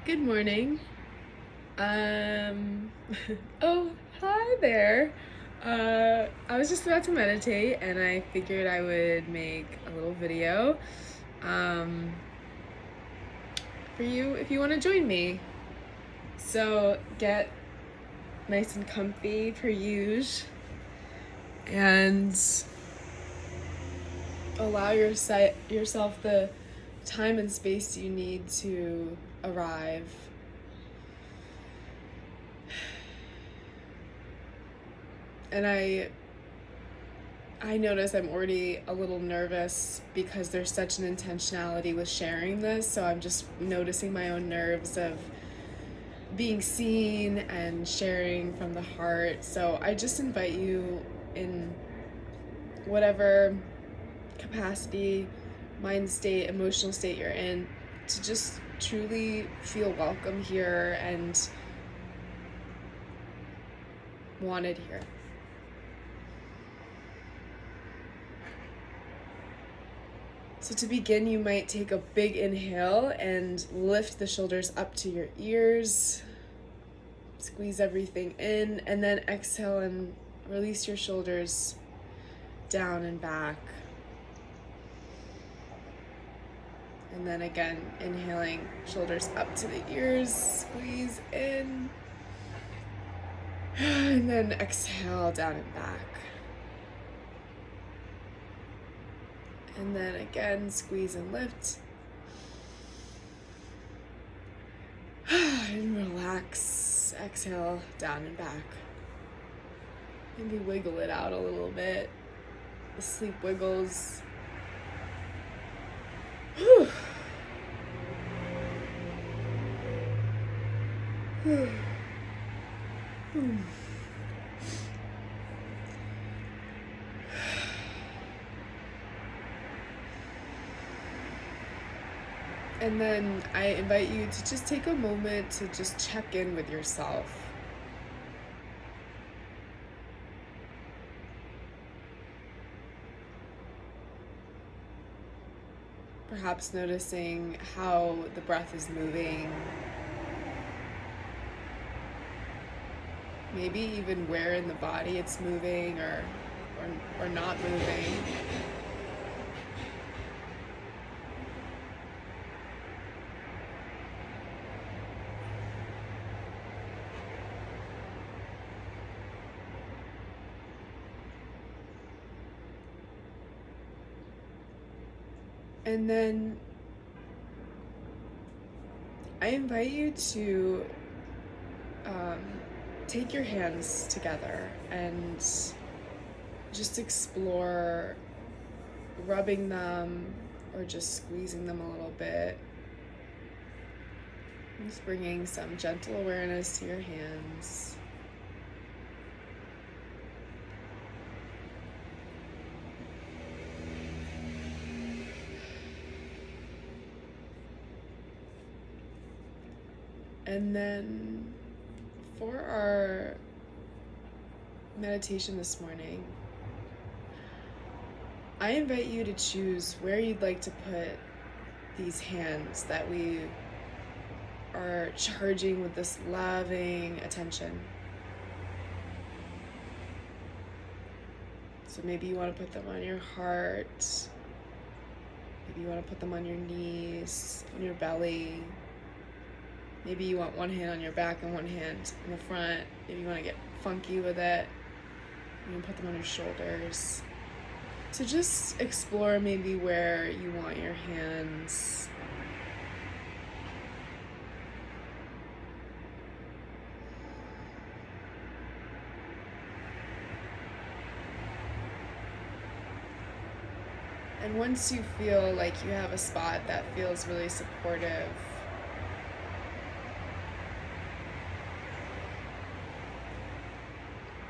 Good morning. Um, oh, hi there. I was just about to meditate and I figured I would make a little video um, for you if you want to join me. So get nice and comfy per usual and allow yourself the time and space you need to arrive. And I notice I'm already a little nervous because there's such an intentionality with sharing this. So I'm just noticing my own nerves of being seen and sharing from the heart. So I just invite you in whatever capacity, mind state, emotional state you're in to just truly feel welcome here and wanted here. So to begin, you might take a big inhale and lift the shoulders up to your ears. Squeeze everything in, and then exhale and release your shoulders down and back. And then again, inhaling, shoulders up to the ears, squeeze in. And then exhale down and back. And then again, squeeze and lift. And relax, exhale, down and back. Maybe wiggle it out a little bit. The sleep wiggles. And then I invite you to just take a moment to just check in with yourself. Perhaps noticing how the breath is moving. Maybe even where in the body it's moving or not moving. And then I invite you to take your hands together and just explore rubbing them or just squeezing them a little bit. Just bringing some gentle awareness to your hands. And then for our meditation this morning, I invite you to choose where you'd like to put these hands that we are charging with this loving attention. So maybe you want to put them on your heart. Maybe you want to put them on your knees, on your belly. Maybe you want one hand on your back and one hand in the front. Maybe you want to get funky with it. You can put them on your shoulders. So just explore maybe where you want your hands. And once you feel like you have a spot that feels really supportive,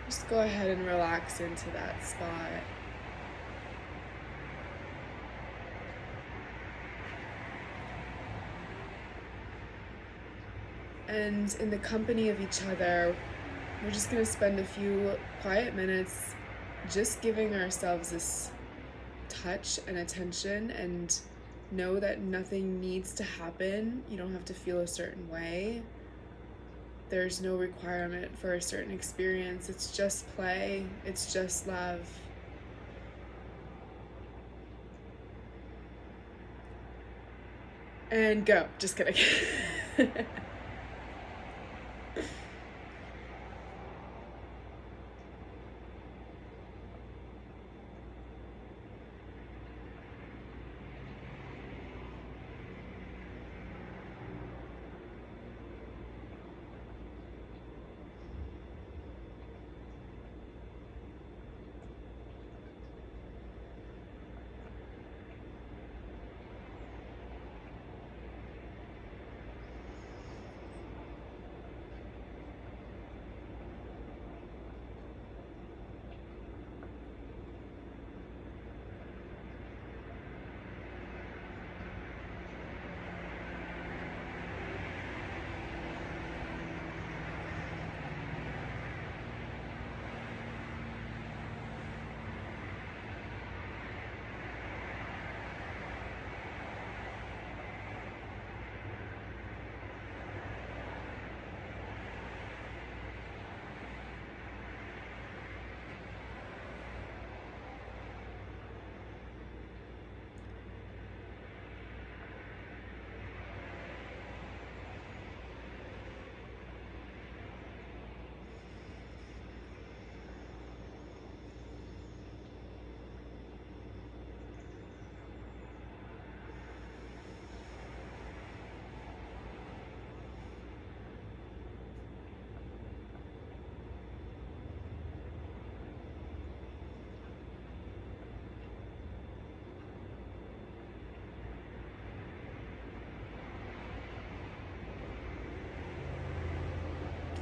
just go ahead and relax into that spot. And in the company of each other, we're just going to spend a few quiet minutes just giving ourselves this touch and attention and Know that nothing needs to happen. You don't have to feel a certain way. There's no requirement for a certain experience. It's just play. It's just love. And go. Just kidding.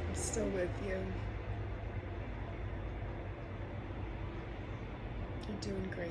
I'm still with you. You're doing great.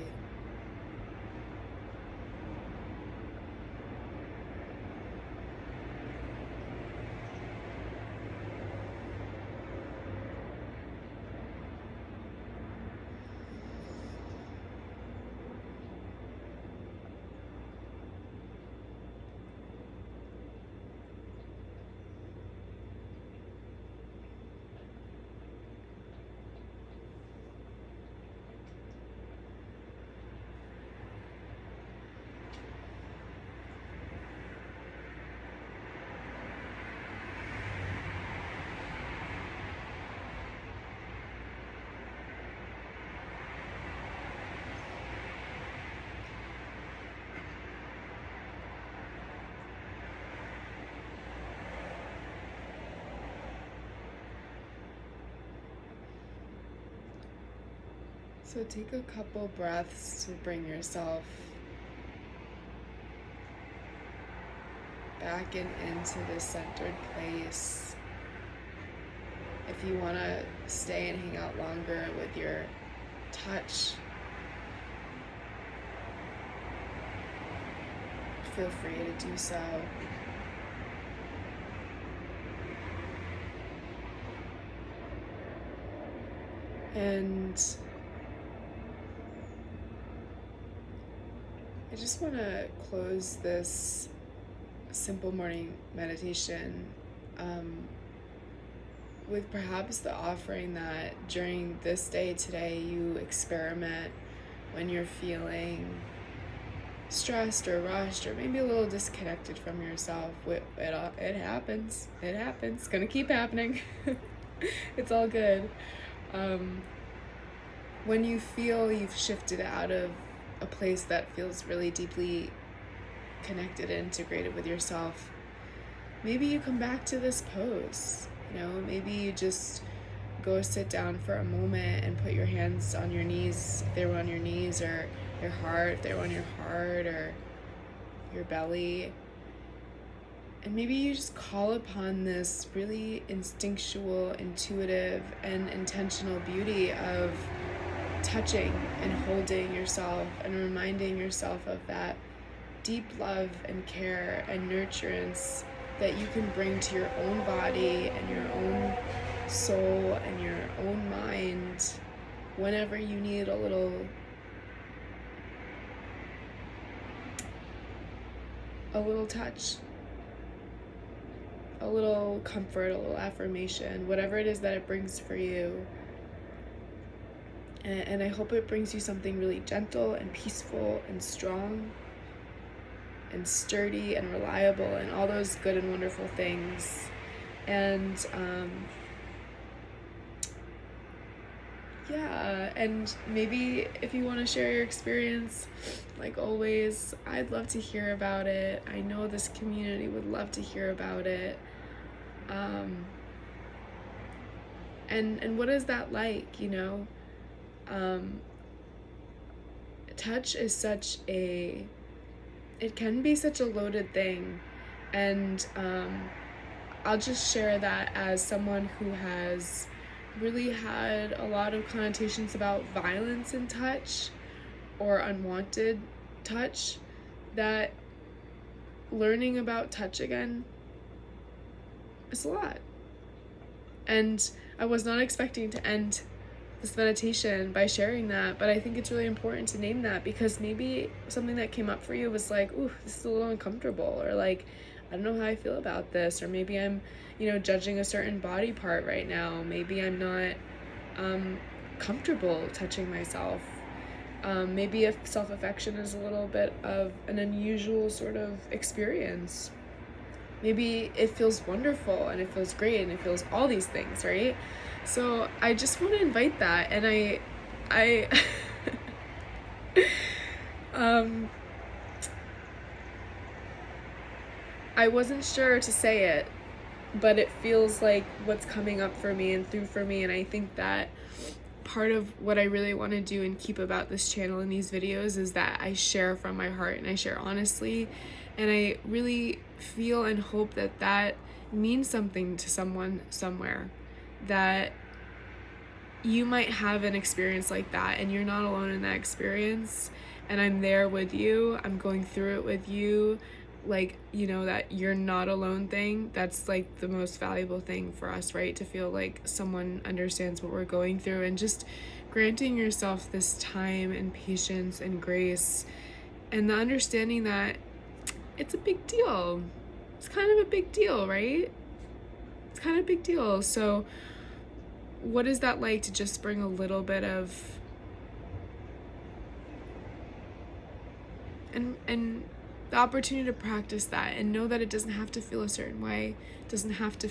So take a couple breaths to bring yourself back and into this centered place. If you want to stay and hang out longer with your touch, feel free to do so. And I just want to close this simple morning meditation with perhaps the offering that during this day today you experiment when you're feeling stressed or rushed or maybe a little disconnected from yourself. It happens. It happens. It's gonna keep happening. It's all good. When you feel you've shifted out of a place that feels really deeply connected and integrated with yourself, maybe you come back to this pose. Maybe you just go sit down for a moment and put your hands on your knees if they were on your knees, or your heart if they were on your heart, or your belly. And maybe you just call upon this really instinctual, intuitive, and intentional beauty of touching and holding yourself and reminding yourself of that deep love and care and nurturance that you can bring to your own body and your own soul and your own mind whenever you need a little a little touch, a little comfort, a little affirmation, whatever it is that it brings for you. And I hope it brings you something really gentle and peaceful and strong and sturdy and reliable and all those good and wonderful things. And yeah, and maybe if you want to share your experience, like always, I'd love to hear about it. I know this community would love to hear about it. And what is that like, you know? Touch is it can be such a loaded thing. And I'll just share that as someone who has really had a lot of connotations about violence in touch or unwanted touch, that learning about touch again is a lot. And I was not expecting to end this meditation by sharing that, but I think it's really important to name that, because maybe something that came up for you was like, ooh, this is a little uncomfortable, or like, I don't know how I feel about this, or maybe I'm, judging a certain body part right now. Maybe I'm not comfortable touching myself. Maybe if self-affection is a little bit of an unusual sort of experience. Maybe it feels wonderful and it feels great and it feels all these things, right? So I just want to invite that, and I I wasn't sure to say it, but it feels like what's coming up for me and through for me, and I think that part of what I really want to do and keep about this channel and these videos is that I share from my heart and I share honestly, and I really feel and hope that that means something to someone somewhere, that you might have an experience like that and you're not alone in that experience, and I'm there with you, I'm going through it with you, like, that you're not alone thing. That's like the most valuable thing for us, right? To feel like someone understands what we're going through, and just granting yourself this time and patience and grace, and the understanding that it's a big deal. It's kind of a big deal, right? It's kind of a big deal. So what is that like to just bring a little bit of and the opportunity to practice that, and know that it doesn't have to feel a certain way. It doesn't have to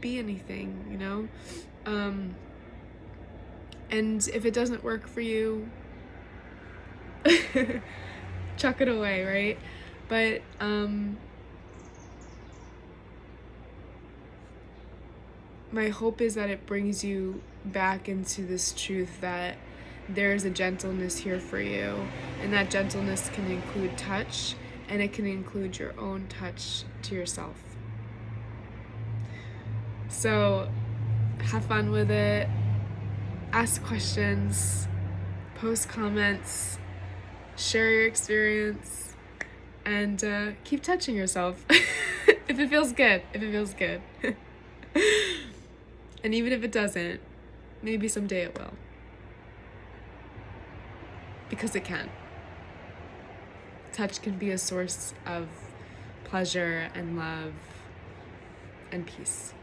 be anything, and if it doesn't work for you, chuck it away, right? But my hope is that it brings you back into this truth that there's a gentleness here for you, and that gentleness can include touch, and it can include your own touch to yourself. So have fun with it, ask questions, post comments, share your experience, and keep touching yourself if it feels good, and even if it doesn't, maybe someday it will. Because it can. Touch can be a source of pleasure and love and peace.